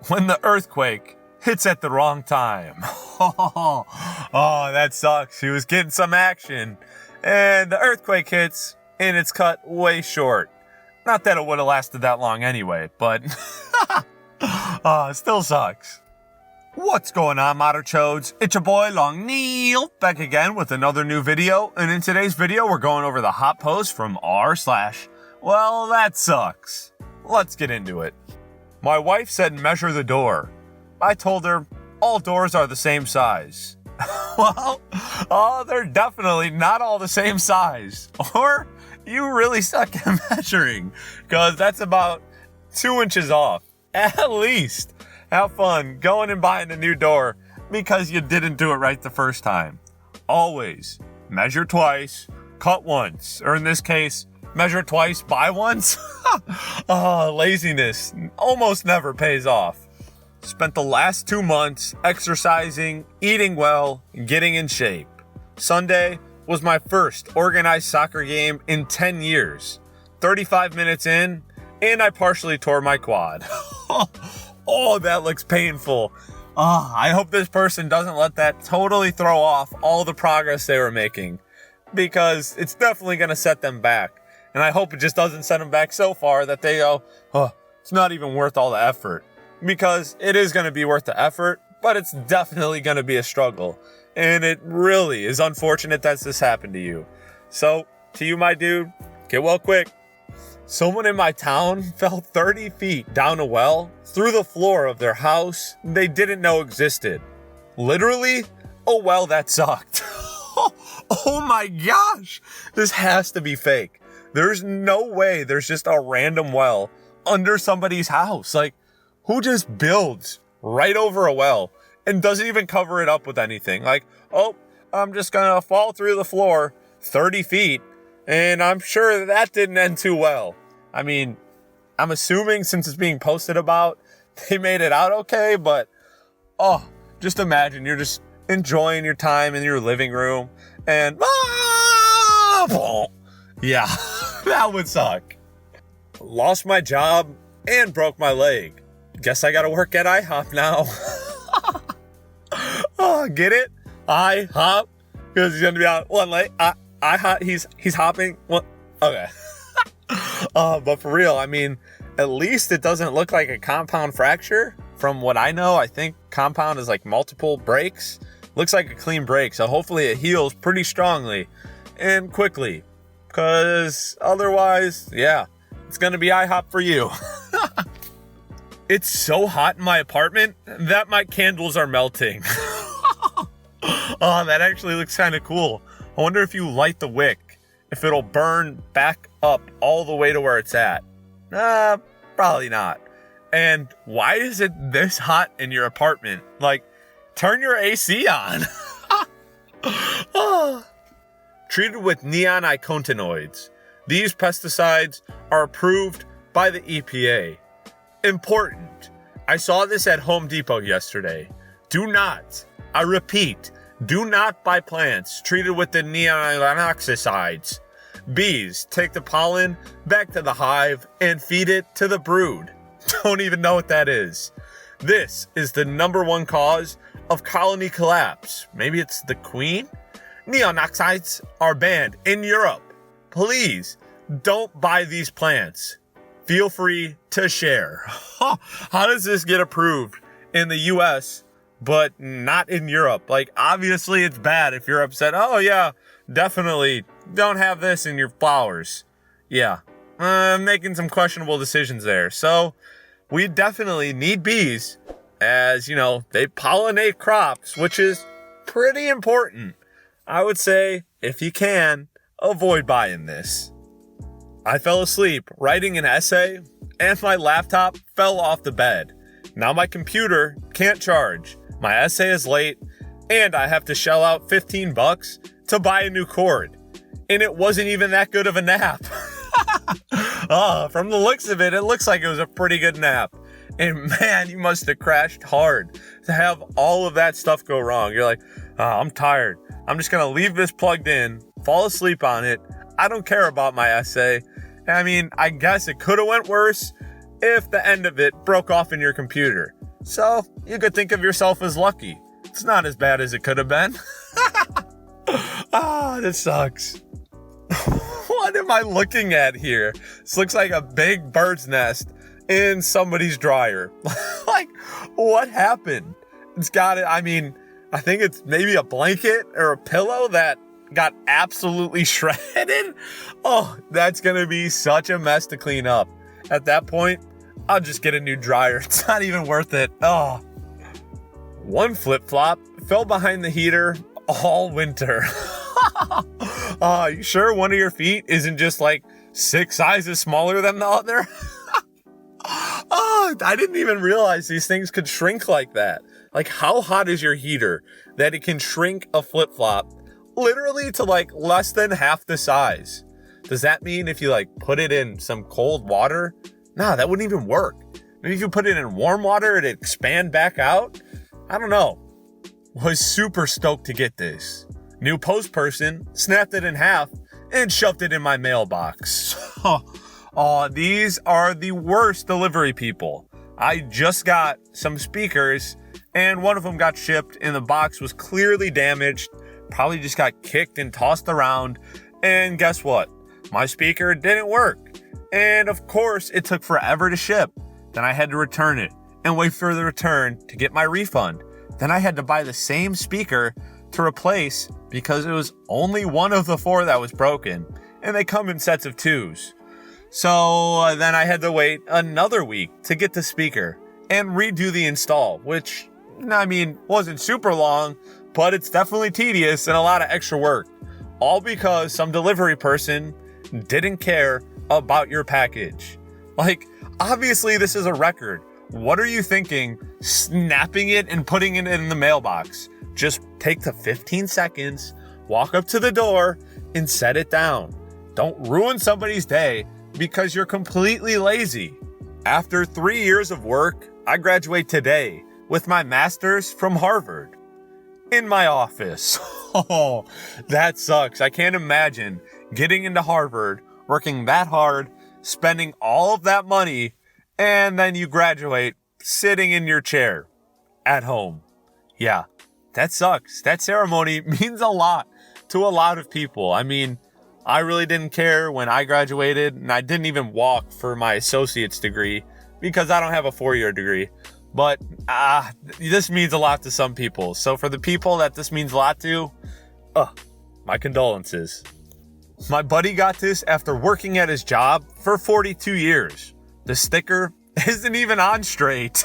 when the earthquake hits at the wrong time. Oh, that sucks. He was getting some action, and the earthquake hits, and it's cut way short. Not that it would have lasted that long anyway, but it still sucks. What's going on, Modder Chodes? It's your boy Long Neil, back again with another new video, and in today's video we're going over the hot post from r/WellThatSucks. Let's get into it. My wife said measure the door. I told her all doors are the same size. Well, they're definitely not all the same size. Or you really suck at measuring, because that's about 2 inches off, at least. Have fun going and buying a new door because you didn't do it right the first time. Always measure twice, cut once, or in this case, measure twice, buy once. Laziness almost never pays off. Spent the last 2 months exercising, eating well, getting in shape. Sunday was my first organized soccer game in 10 years. 35 minutes in, and I partially tore my quad. Oh, that looks painful. I hope this person doesn't let that totally throw off all the progress they were making, because it's definitely going to set them back. And I hope it just doesn't set them back so far that they go, it's not even worth all the effort. Because it is going to be worth the effort, but it's definitely going to be a struggle. And it really is unfortunate that this happened to you. So, to you, my dude, get well quick. Someone in my town fell 30 feet down a well through the floor of their house they didn't know existed. Literally, a well that sucked. Oh my gosh, this has to be fake. There's no way there's just a random well under somebody's house. Like, who just builds right over a well and doesn't even cover it up with anything? Like, I'm just gonna fall through the floor 30 feet, and I'm sure that didn't end too well. I mean, I'm assuming since it's being posted about, they made it out okay, but, just imagine you're just enjoying your time in your living room, and, yeah, that would suck. Lost my job and broke my leg. Guess I gotta work at IHOP now. Get it? IHOP? Because he's gonna be out one leg. IHOP, he's hopping. What? Okay. But for real, I mean, at least it doesn't look like a compound fracture. From what I know, I think compound is like multiple breaks. Looks like a clean break, so hopefully it heals pretty strongly and quickly. Because otherwise, yeah, it's gonna be IHOP for you. It's so hot in my apartment that my candles are melting. That actually looks kind of cool. I wonder if you light the wick, if it'll burn back up all the way to where it's at. Probably not. And why is it this hot in your apartment? Like, turn your AC on. Treated with neon icosanoids. These pesticides are approved by the EPA. Important. I saw this at Home Depot yesterday. Do not, I repeat, do not buy plants treated with the neonicotinoids. Bees take the pollen back to the hive and feed it to the brood. Don't even know what that is. This is the #1 cause of colony collapse. Maybe it's the queen? Neonicotinoids are banned in Europe. Please don't buy these plants. Feel free to share. How does this get approved in the US, but not in Europe? Like, obviously it's bad if you're upset. Oh yeah, definitely don't have this in your flowers. Yeah, making some questionable decisions there. So we definitely need bees, as you know, they pollinate crops, which is pretty important. I would say, if you can, avoid buying this. I fell asleep writing an essay, and my laptop fell off the bed. Now my computer can't charge. My essay is late, and I have to shell out $15 to buy a new cord. And it wasn't even that good of a nap. From the looks of it, it looks like it was a pretty good nap. And man, you must have crashed hard to have all of that stuff go wrong. You're like, I'm tired. I'm just going to leave this plugged in, fall asleep on it. I don't care about my essay. I mean, I guess it could have went worse if the end of it broke off in your computer. So you could think of yourself as lucky. It's not as bad as it could have been. This sucks. What am I looking at here? This looks like a big bird's nest in somebody's dryer. Like, what happened? I think it's maybe a blanket or a pillow that got absolutely shredded. Oh, that's gonna be such a mess to clean up. At that point, I'll just get a new dryer. It's not even worth it. Oh. One flip-flop fell behind the heater all winter. You sure one of your feet isn't just like 6 sizes smaller than the other? I didn't even realize these things could shrink like that. Like, how hot is your heater that it can shrink a flip-flop literally to like less than half the size? Does that mean if you like put it in some cold water? Nah, that wouldn't even work. Maybe if you put it in warm water, it'd expand back out. I don't know. Was super stoked to get this. New post person snapped it in half and shoved it in my mailbox. These are the worst delivery people. I just got some speakers and one of them got shipped and the box was clearly damaged. Probably just got kicked and tossed around. And guess what? My speaker didn't work. And of course, it took forever to ship. Then I had to return it and wait for the return to get my refund. Then I had to buy the same speaker to replace because it was only one of the 4 that was broken. And they come in sets of 2s. So then I had to wait another week to get the speaker and redo the install, which, wasn't super long, but it's definitely tedious and a lot of extra work. All because some delivery person didn't care about your package. Like, obviously this is a record. What are you thinking? Snapping it and putting it in the mailbox. Just take the 15 seconds, walk up to the door, and set it down. Don't ruin somebody's day because you're completely lazy. After 3 years of work, I graduate today with my master's from Harvard. In my office. Oh, that sucks. I can't imagine getting into Harvard, working that hard, spending all of that money, and then you graduate sitting in your chair at home. Yeah, that sucks. That ceremony means a lot to a lot of people. I really didn't care when I graduated, and I didn't even walk for my associate's degree because I don't have a 4-year degree. But this means a lot to some people. So for the people that this means a lot to, my condolences. My buddy got this after working at his job for 42 years. The sticker isn't even on straight.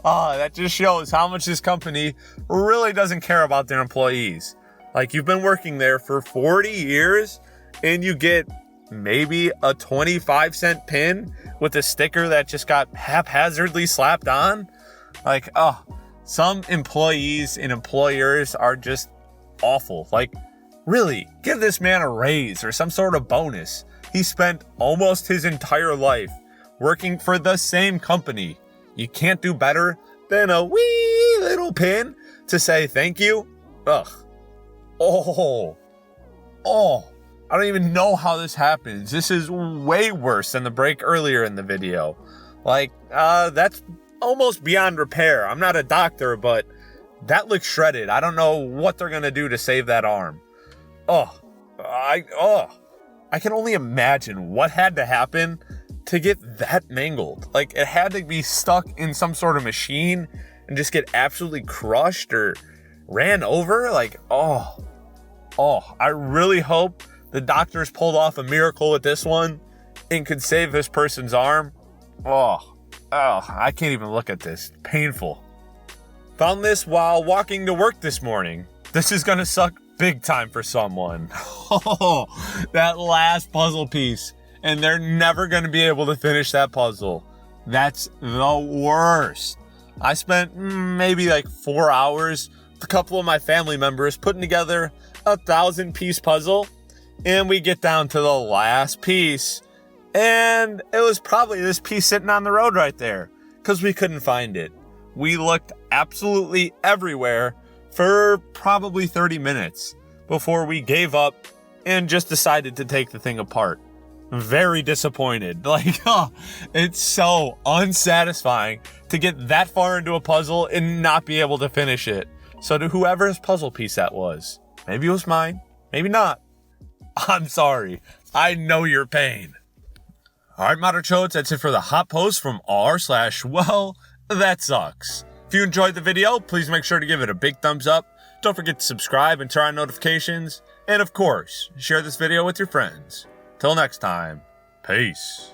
That just shows how much this company really doesn't care about their employees. Like, you've been working there for 40 years and you get maybe a 25-cent pin with a sticker that just got haphazardly slapped on. Like, some employees and employers are just awful. Like, really, give this man a raise or some sort of bonus. He spent almost his entire life working for the same company. You can't do better than a wee little pin to say thank you. I don't even know how this happens. This is way worse than the break earlier in the video. Like, that's almost beyond repair. I'm not a doctor, but that looks shredded. I don't know what they're gonna do to save that arm. I can only imagine what had to happen to get that mangled. Like, it had to be stuck in some sort of machine and just get absolutely crushed or ran over. Like, I really hope the doctors pulled off a miracle with this one and could save this person's arm. I can't even look at this. Painful. Found this while walking to work this morning. This is gonna suck big time for someone. That last puzzle piece. And they're never gonna be able to finish that puzzle. That's the worst. I spent maybe like 4 hours with a couple of my family members putting together a 1,000-piece puzzle. And we get down to the last piece. And it was probably this piece sitting on the road right there. Because we couldn't find it. We looked absolutely everywhere for probably 30 minutes before we gave up and just decided to take the thing apart. very disappointed. Like, it's so unsatisfying to get that far into a puzzle and not be able to finish it. So to whoever's puzzle piece that was, maybe it was mine, maybe not. I'm sorry. I know your pain. Alright, Modern Chodes, that's it for the hot post from r/WellThatSucks. If you enjoyed the video, please make sure to give it a big thumbs up. Don't forget to subscribe and turn on notifications. And of course, share this video with your friends. Till next time, peace.